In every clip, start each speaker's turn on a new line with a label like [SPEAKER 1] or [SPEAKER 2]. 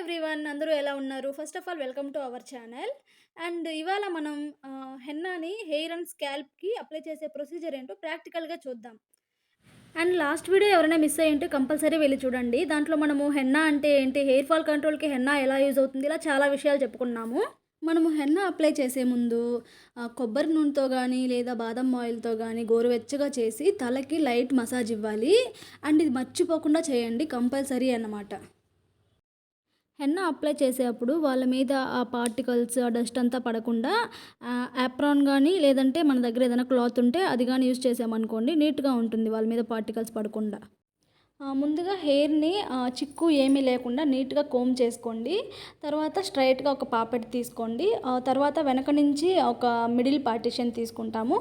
[SPEAKER 1] Everyone అందరూ ఎలా ఉన్నారు? First of all welcome to our channel. And ఇవాళ మనం హెన్నాని హెయిర్ అండ్ స్కాల్ప్‌కి అప్లై చేసే ప్రొసీజర్ ఏంటో ప్రాక్టికల్‌గా చూద్దాం. అండ్ లాస్ట్ వీడియో ఎవరైనా మిస్ అయ్యుంటే కంపల్సరీ వెళ్లి చూడండి. దాంట్లో మనము హెన్నా అంటే ఏంటి, హెయిర్ ఫాల్ కంట్రోల్‌కి హెన్నా ఎలా యూజ్ అవుతుంది, ఇలా చాలా విషయాలు చెప్పుకున్నాము. మనము హెన్నా అప్లై చేసే ముందు కొబ్బరి నూనెతో గానీ, లేదా బాదం ఆయిల్‌తో గానీ గోరువెచ్చగా చేసి తలకి లైట్ మసాజ్ ఇవ్వాలి. అండ్ ఇది మర్చిపోకుండా చేయండి, కంపల్సరీ అన్నమాట. హెన్నా అప్లై చేసేటప్పుడు వాళ్ళ మీద ఆ పార్టికల్స్, ఆ డస్ట్ అంతా పడకుండా యాప్రాన్ గానీ, లేదంటే మన దగ్గర ఏదైనా క్లాత్ ఉంటే అది గానీ యూజ్ చేసామనుకోండి, నీట్‌గా ఉంటుంది వాళ్ళ మీద పార్టికల్స్ పడకుండా. ముందుగా హెయిర్‌ని చిక్కు ఏమీ లేకుండా నీట్‌గా కోంబ్ చేసుకోండి. తర్వాత స్ట్రెయిట్‌గా ఒక పాపెట్ తీసుకోండి. తర్వాత వెనక నుంచి ఒక మిడిల్ పార్టిషన్ తీసుకుంటాము.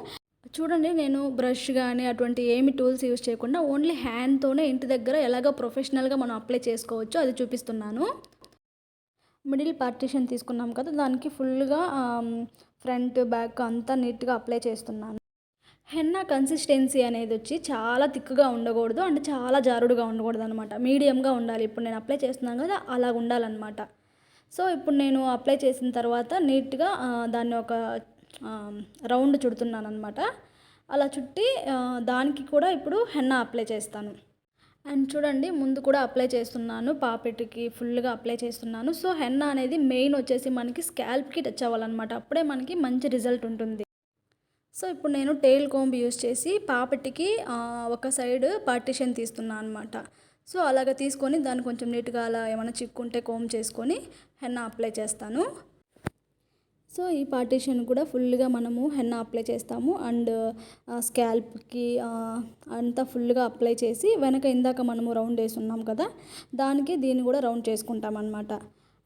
[SPEAKER 1] చూడండి, నేను బ్రష్ గానీ అటువంటి ఏమి టూల్స్ యూజ్ చేయకుండా ఓన్లీ హ్యాండ్‌తోనే ఇంటి దగ్గర ఎలాగో ప్రొఫెషనల్‌గా మనం అప్లై చేసుకోవచ్చో అది చూపిస్తున్నాను. మిడిల్ పార్టిషన్ తీసుకున్నాం కదా, దానికి ఫుల్గా ఫ్రంట్ బ్యాక్ అంతా నీట్గా అప్లై చేస్తున్నాను. హెన్నా కన్సిస్టెన్సీ అనేది వచ్చి చాలా థిక్గా ఉండకూడదు, అంటే చాలా జారుడుగా ఉండకూడదు అనమాట. మీడియంగా ఉండాలి. ఇప్పుడు నేను అప్లై చేస్తున్నాను కదా, అలా ఉండాలన్నమాట. సో ఇప్పుడు నేను అప్లై చేసిన తర్వాత నీట్గా దాన్ని ఒక రౌండ్ చుడుతున్నాను అనమాట. అలా చుట్టి దానికి కూడా ఇప్పుడు హెన్నా అప్లై చేస్తాను. అండ్ చూడండి, ముందు కూడా అప్లై చేస్తున్నాను, పాపెట్కి ఫుల్గా అప్లై చేస్తున్నాను. సో హెన్నా అనేది మెయిన్ వచ్చేసి మనకి స్కాల్ప్కి టచ్ అవ్వాలన్నమాట. అప్పుడే మనకి మంచి రిజల్ట్ ఉంటుంది. సో ఇప్పుడు నేను టెయిల్ కోంబ్ యూస్ చేసి పాపెట్కి ఒక సైడ్ పార్టిషన్ తీస్తున్నాను అనమాట. సో అలాగ తీసుకొని దాన్ని కొంచెం నీట్గా అలా ఏమైనా చిక్కుంటే కోంబ్ చేసుకొని హెన్నా అప్లై చేస్తాను. సో ఈ పార్టిషన్ కూడా ఫుల్గా మనము హెన్నా అప్లై చేస్తాము. అండ్ స్కాల్ప్కి అంతా ఫుల్గా అప్లై చేసి వెనక ఇందాక మనము రౌండ్ వేసి ఉన్నాం కదా, దానికి దీన్ని కూడా రౌండ్ చేసుకుంటాం అనమాట.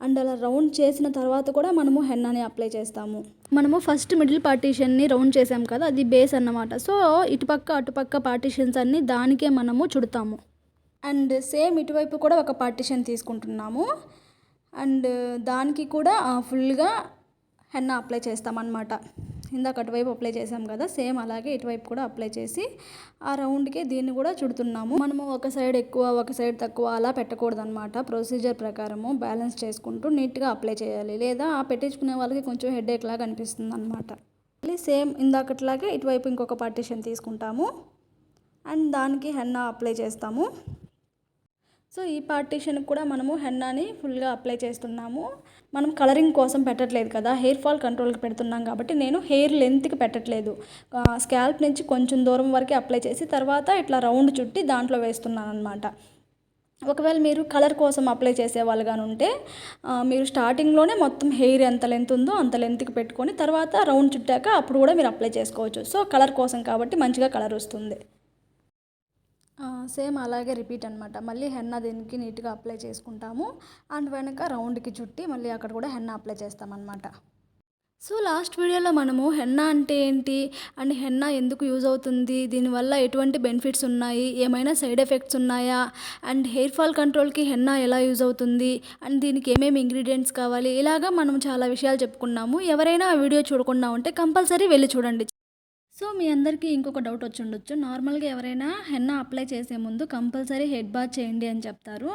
[SPEAKER 1] అండ్ అలా రౌండ్ చేసిన తర్వాత కూడా మనము హెన్నాని అప్లై చేస్తాము. మనము ఫస్ట్ మిడిల్ పార్టిషన్ని రౌండ్ చేసాం కదా, అది బేస్ అన్నమాట. సో ఇటుపక్క అటుపక్క పార్టిషన్స్ అన్నీ దానికే మనము చుడతాము. అండ్ సేమ్ ఇటువైపు కూడా ఒక పార్టిషన్ తీసుకుంటున్నాము. అండ్ దానికి కూడా ఫుల్గా హెన్నా అప్లై చేస్తామన్నమాట. ఇందాక అటువైపు అప్లై చేసాం కదా, సేమ్ అలాగే ఇటువైపు కూడా అప్లై చేసి ఆ రౌండ్కి దీన్ని కూడా చుడుతున్నాము. మనము ఒక సైడ్ ఎక్కువ ఒక సైడ్ తక్కువ అలా పెట్టకూడదు అనమాట. ప్రొసీజర్ ప్రకారము బ్యాలెన్స్ చేసుకుంటూ నీట్గా అప్లై చేయాలి, లేదా పెట్టించుకునే వాళ్ళకి కొంచెం హెడేక్ లాగా అనిపిస్తుంది అనమాట. మళ్ళీ సేమ్ ఇందాకట్లాగే ఇటువైపు ఇంకొక పార్టిషన్ తీసుకుంటాము అండ్ దానికి హెన్నా అప్లై చేస్తాము. సో ఈ పార్టిషన్కి కూడా మనము హెన్నాని ఫుల్గా అప్లై చేస్తున్నాము. మనం కలరింగ్ కోసం పెట్టట్లేదు కదా, హెయిర్ ఫాల్ కంట్రోల్కి పెడుతున్నాం కాబట్టి నేను హెయిర్ లెంత్కి పెట్టట్లేదు. స్కాల్ప్ నుంచి కొంచెం దూరం వరకే అప్లై చేసి తర్వాత ఇట్లా రౌండ్ చుట్టి దాంట్లో వేస్తున్నాను అనమాట. ఒకవేళ మీరు కలర్ కోసం అప్లై చేసే వాళ్ళుగాని ఉంటే మీరు స్టార్టింగ్లోనే మొత్తం హెయిర్ ఎంత లెంత్ ఉందో అంత లెంత్కి పెట్టుకొని తర్వాత రౌండ్ చుట్టాక అప్పుడు కూడా మీరు అప్లై చేసుకోవచ్చు. సో కలర్ కోసం కాబట్టి మంచిగా కలర్ వస్తుంది. సేమ్ అలాగే రిపీట్ అనమాట. మళ్ళీ హెన్నా దీనికి నీట్గా అప్లై చేసుకుంటాము. అండ్ వెనక రౌండ్కి చుట్టి మళ్ళీ అక్కడ కూడా హెన్నా అప్లై చేస్తామన్నమాట. సో లాస్ట్ వీడియోలో మనము హెన్నా అంటే ఏంటి అండ్ హెన్నా ఎందుకు యూజ్ అవుతుంది, దీనివల్ల ఎటువంటి బెనిఫిట్స్ ఉన్నాయి, ఏమైనా సైడ్ ఎఫెక్ట్స్ ఉన్నాయా, అండ్ హెయిర్ ఫాల్ కంట్రోల్కి హెన్నా ఎలా యూజ్ అవుతుంది, అండ్ దీనికి ఏమేమి ఇంగ్రీడియంట్స్ కావాలి, ఇలాగా మనం చాలా విషయాలు చెప్పుకున్నాము. ఎవరైనా ఆ వీడియో చూడకుండా ఉంటే కంపల్సరీ వెళ్ళి చూడండి. సో మీ అందరికీ ఇంకొక డౌట్ వచ్చి ఉండొచ్చు. నార్మల్గా ఎవరైనా హెన్నా అప్లై చేసే ముందు కంపల్సరీ హెడ్ బాత్ చేయండి అని చెప్తారు,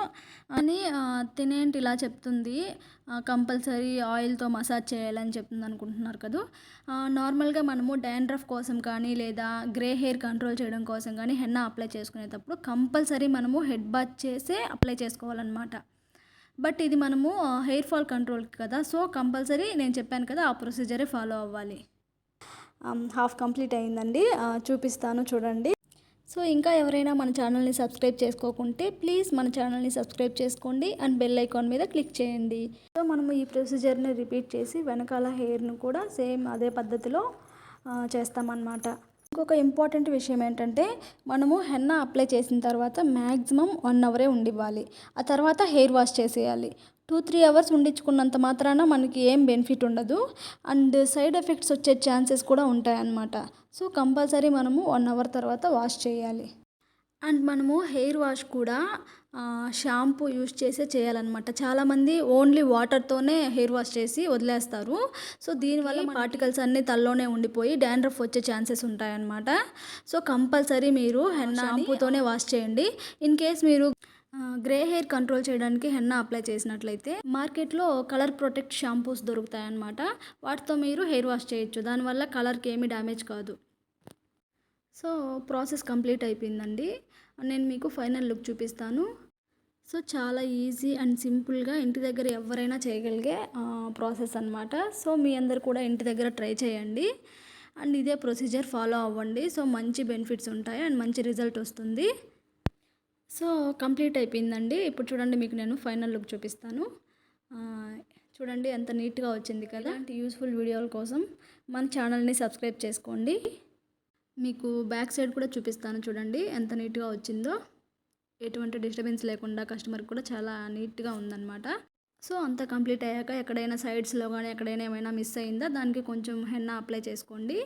[SPEAKER 1] అని తినేంటి ఇలా చెప్తుంది, కంపల్సరీ ఆయిల్తో మసాజ్ చేయాలని చెప్తుంది అనుకుంటున్నారు కదా. నార్మల్గా మనము డాండ్రఫ్ కోసం కానీ లేదా గ్రే హెయిర్ కంట్రోల్ చేయడం కోసం కానీ హెన్నా అప్లై చేసుకునేటప్పుడు కంపల్సరీ మనము హెడ్ బాత్ చేసే అప్లై చేసుకోవాలన్నమాట. బట్ ఇది మనము హెయిర్ ఫాల్ కంట్రోల్కి కదా, సో కంపల్సరీ నేను చెప్పాను కదా ఆ ప్రొసీజరే ఫాలో అవ్వాలి. హాఫ్ కంప్లీట్ అయిందండి, చూపిస్తాను చూడండి. సో ఇంకా ఎవరైనా మన ఛానల్ని సబ్స్క్రైబ్ చేసుకోకుంటే ప్లీజ్ మన ఛానల్ని సబ్స్క్రైబ్ చేసుకోండి అండ్ బెల్ ఐకాన్ మీద క్లిక్ చేయండి. సో మనము ఈ ప్రొసీజర్ని రిపీట్ చేసి వెనకాల హెయిర్ను కూడా సేమ్ అదే పద్ధతిలో చేస్తామన్నమాట. ఇంకొక ఇంపార్టెంట్ విషయం ఏంటంటే, మనము హెన్నా అప్లై చేసిన తర్వాత మ్యాక్సిమం 1 అవరే ఉండివ్వాలి. ఆ తర్వాత హెయిర్ వాష్ చేసేయాలి. 2-3 అవర్స్ ఉండించుకున్నంత మాత్రాన మనకి ఏం బెనిఫిట్ ఉండదు అండ్ సైడ్ ఎఫెక్ట్స్ వచ్చే ఛాన్సెస్ కూడా ఉంటాయన్నమాట. సో కంపల్సరీ మనము 1 అవర్ తర్వాత వాష్ చేయాలి. అండ్ మనము హెయిర్ వాష్ కూడా షాంపూ యూస్ చేసే చేయాలన్నమాట. చాలామంది ఓన్లీ వాటర్తోనే హెయిర్ వాష్ చేసి వదిలేస్తారు. సో దీనివల్ల పార్టికల్స్ అన్నీ తలలోనే ఉండిపోయి డాండ్రఫ్ వచ్చే ఛాన్సెస్ ఉంటాయన్నమాట. సో కంపల్సరీ మీరు హెన్నా షాంపూతోనే వాష్ చేయండి. ఇన్ కేస్ మీరు గ్రే హెయిర్ కంట్రోల్ చేయడానికి హెన్నా అప్లై చేసినట్లయితే మార్కెట్‌లో కలర్ ప్రొటెక్ట్ షాంపూస్ దొరుకుతాయన్నమాట. వాటితో మీరు హెయిర్ వాష్ చేయొచ్చు. దానివల్ల కలర్‌కి ఏమి డ్యామేజ్ కాదు. సో, ప్రాసెస్ కంప్లీట్ అయిపోయిందండి. నేను మీకు ఫైనల్ లుక్ చూపిస్తాను. సో, చాలా ఈజీ అండ్ సింపుల్‌గా ఇంటి దగ్గర ఎవ్వరైనా చేయగలిగే ప్రాసెస్ అనమాట. సో, మీ అందరూ కూడా ఇంటి దగ్గర ట్రై చేయండి. అండ్ ఇదే ప్రొసీజర్ ఫాలో అవ్వండి. సో, మంచి బెనిఫిట్స్ ఉంటాయి అండ్ మంచి రిజల్ట్ వస్తుంది. సో, కంప్లీట్ అయిపోయిందండి. ఇప్పుడు చూడండి మీకు నేను ఫైనల్ లుక్ చూపిస్తాను. చూడండి ఎంత నీట్‌గా వచ్చింది కదా! ఇలాంటి యూజ్‌ఫుల్ వీడియోల కోసం మన ఛానల్‌ని సబ్స్క్రైబ్ చేసుకోండి. మీకు బ్యాక్ సైడ్ కూడా చూపిస్తాను చూడండి ఎంత నీట్‌గా వచ్చిందో. ఎటువంటి డిస్టర్బెన్స్ లేకుండా కస్టమర్‌కి కూడా చాలా నీట్‌గా ఉందన్నమాట. సో, అంతా కంప్లీట్ అయ్యాక ఎక్కడైనా సైడ్స్‌లో గానీ, ఎక్కడైనా ఏమైనా మిస్ అయిందా దానికి కొంచెం హెన్నా అప్లై చేసుకోండి.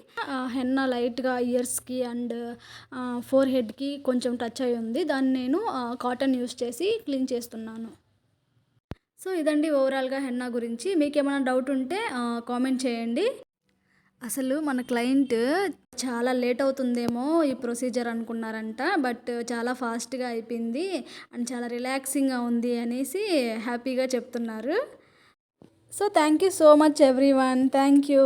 [SPEAKER 1] హెన్నా లైట్‌గా ఇయర్స్‌కి అండ్ ఫోర్ హెడ్‌కి కొంచెం టచ్ అయ్యి ఉంది. దాన్ని నేను కాటన్ యూస్ చేసి క్లీన్ చేస్తున్నాను. సో, ఇదండి ఓవరాల్‌గా హెన్నా గురించి. మీకేమైనా డౌట్ ఉంటే కామెంట్ చేయండి. అసలు మన క్లయింట్ చాలా లేట్ అవుతుందేమో ఈ ప్రొసీజర్ అనుకున్నారంట. బట్ చాలా ఫాస్ట్‌గా అయిపోయింది అండ్ చాలా రిలాక్సింగ్‌గా ఉంది అనేసి హ్యాపీగా చెప్తున్నారు. So, thank you so much everyone. Thank you.